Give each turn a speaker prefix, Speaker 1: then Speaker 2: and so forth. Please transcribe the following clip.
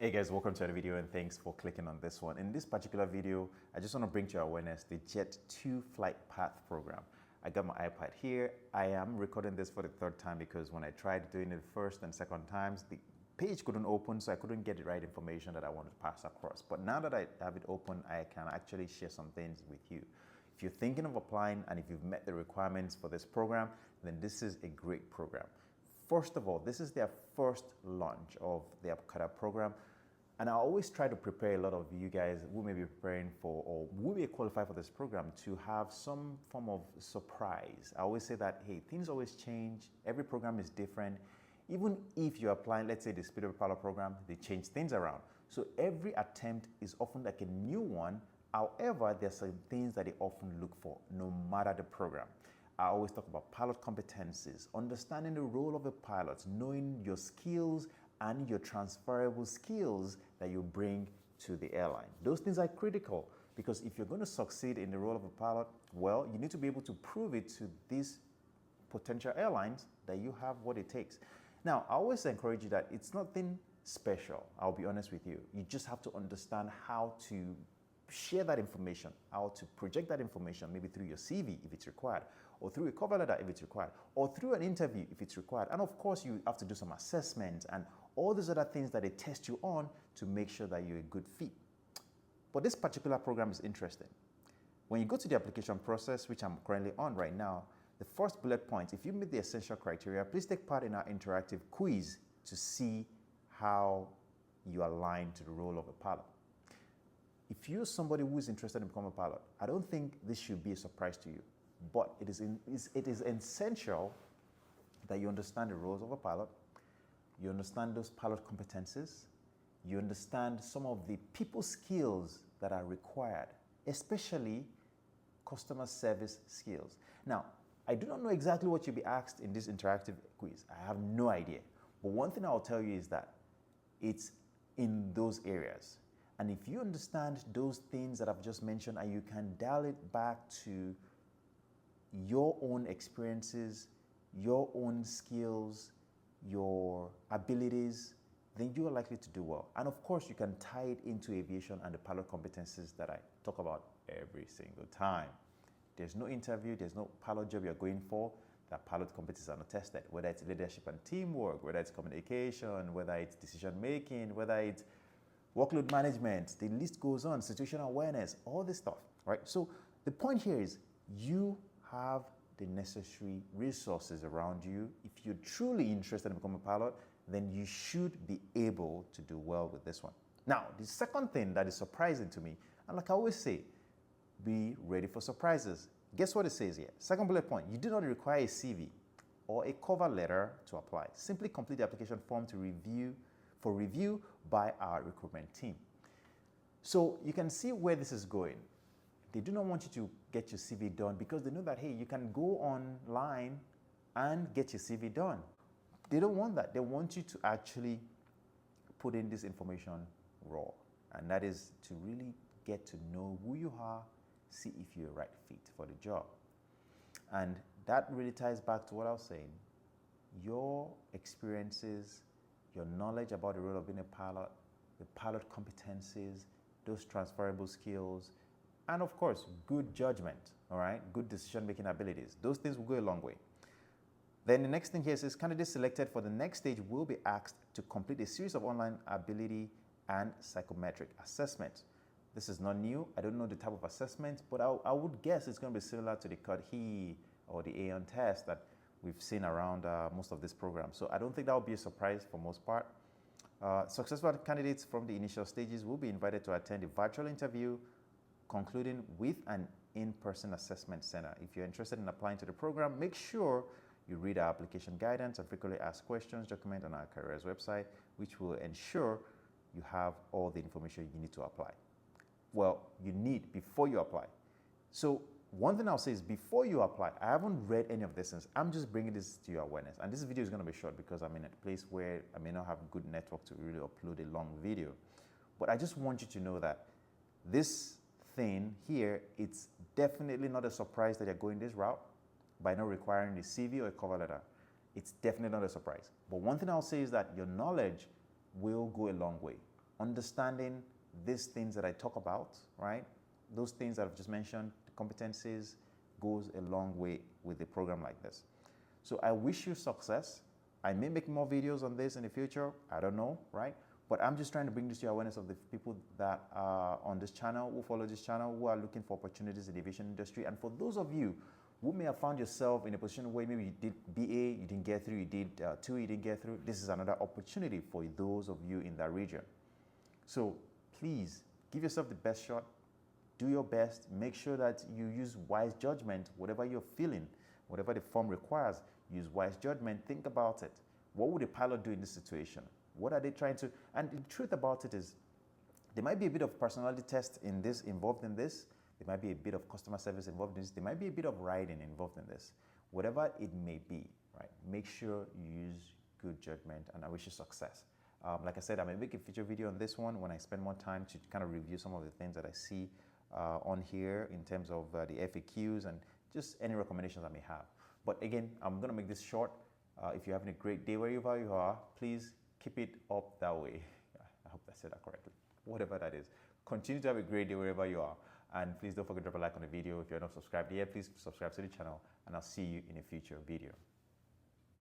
Speaker 1: Hey guys, welcome to another video and thanks for clicking on this one. In this particular video, I just want to bring to your awareness the Jet2FlightPath program. I got my iPad here. I am recording this for the third time because when I tried doing it first and second times, the page couldn't open, so I couldn't get the right information that I wanted to pass across. But now that I have it open, I can actually share some things with you. If you're thinking of applying and if you've met the requirements for this program, then this is a great program. First of all, this is their first launch of their Cadet program. And I always try to prepare a lot of you guys who may be preparing for or who may qualify for this program to have some form of surprise. I always say that, hey, things always change. Every program is different. Even if you're applying, let's say the Speed of Pilot program, they change things around. So every attempt is often like a new one. However, there's some things that they often look for, no matter the program. I always talk about pilot competencies, understanding the role of a pilot, knowing your skills and your transferable skills that you bring to the airline. Those things are critical because if you're going to succeed in the role of a pilot, well, you need to be able to prove it to these potential airlines that you have what it takes. Now, I always encourage you that it's nothing special, I'll be honest with you. You just have to understand how to share that information, how to project that information, maybe through your CV if it's required, or through a cover letter if it's required, or through an interview if it's required. And of course, you have to do some assessment and all those other things that they test you on to make sure that you're a good fit. But this particular program is interesting. When you go to the application process, which I'm currently on right now, the first bullet point, if you meet the essential criteria, please take part in our interactive quiz to see how you align to the role of a pilot. If you're somebody who is interested in becoming a pilot, I don't think this should be a surprise to you. But it is essential that you understand the roles of a pilot, you understand those pilot competencies, you understand some of the people skills that are required, especially customer service skills. Now, I do not know exactly what you'll be asked in this interactive quiz. I have no idea. But one thing I'll tell you is that it's in those areas. And if you understand those things that I've just mentioned and you can dial it back to your own experiences, your own skills, your abilities, then you are likely to do well. And of course, you can tie it into aviation and the pilot competencies that I talk about every single time. There's no interview, there's no pilot job you're going for that pilot competencies are not tested, whether it's leadership and teamwork, whether it's communication, whether it's decision making, whether it's workload management, the list goes on, situational awareness, all this stuff, right? So the point here is you have the necessary resources around you. If you're truly interested in becoming a pilot, then you should be able to do well with this one. Now, the second thing that is surprising to me, and like I always say, be ready for surprises. Guess what it says here? Second bullet point, you do not require a CV or a cover letter to apply. Simply complete the application form for review by our recruitment team. So you can see where this is going. They do not want you to get your CV done because they know that, hey, you can go online and get your CV done. They don't want that. They want you to actually put in this information raw. And that is to really get to know who you are, see if you're a right fit for the job. And that really ties back to what I was saying. Your experiences, your knowledge about the role of being a pilot, the pilot competencies, those transferable skills, and of course, good judgment, all right? Good decision-making abilities. Those things will go a long way. Then the next thing here says, candidates selected for the next stage will be asked to complete a series of online ability and psychometric assessments. This is not new. I don't know the type of assessment, but I would guess it's going to be similar to the CUD-HE or the AON test that we've seen around most of this program. So I don't think that will be a surprise for most part. Successful candidates from the initial stages will be invited to attend a virtual interview, concluding with an in-person assessment center. If you're interested in applying to the program, make sure you read our application guidance and frequently asked questions document on our careers website, which will ensure you have all the information you need to apply. Well, you need before you apply. So one thing I'll say is before you apply, I haven't read any of this since. I'm just bringing this to your awareness. And this video is going to be short because I'm in a place where I may not have good network to really upload a long video. But I just want you to know that this thing here, it's definitely not a surprise that you're going this route by not requiring a CV or a cover letter. It's definitely not a surprise. But one thing I'll say is that your knowledge will go a long way. understanding these things that I talk about, right? Those things that I've just mentioned, the competencies, goes a long way with a program like this. So I wish you success. I may make more videos on this in the future. I don't know, right? But I'm just trying to bring this to your awareness of the people that are on this channel, who follow this channel, who are looking for opportunities in the aviation industry. And for those of you who may have found yourself in a position where maybe you did BA, you didn't get through, you did 2, you didn't get through, this is another opportunity for those of you in that region. So please give yourself the best shot, do your best, make sure that you use wise judgment, whatever you're feeling, whatever the form requires, use wise judgment, think about it. What would a pilot do in this situation? What are they trying to, and the truth about it is, there might be a bit of personality test involved in this, there might be a bit of customer service involved in this, there might be a bit of writing involved in this. Whatever it may be, right? Make sure you use good judgment, and I wish you success. Like I said, I may make a future video on this one when I spend more time to kind of review some of the things that I see on here in terms of the FAQs and just any recommendations I may have. But again, I'm gonna make this short. If you're having a great day wherever you are, please keep it up that way. I hope I said that correctly. Whatever that is. Continue to have a great day wherever you are. And please don't forget to drop a like on the video. If you're not subscribed yet, please subscribe to the channel, and I'll see you in a future video.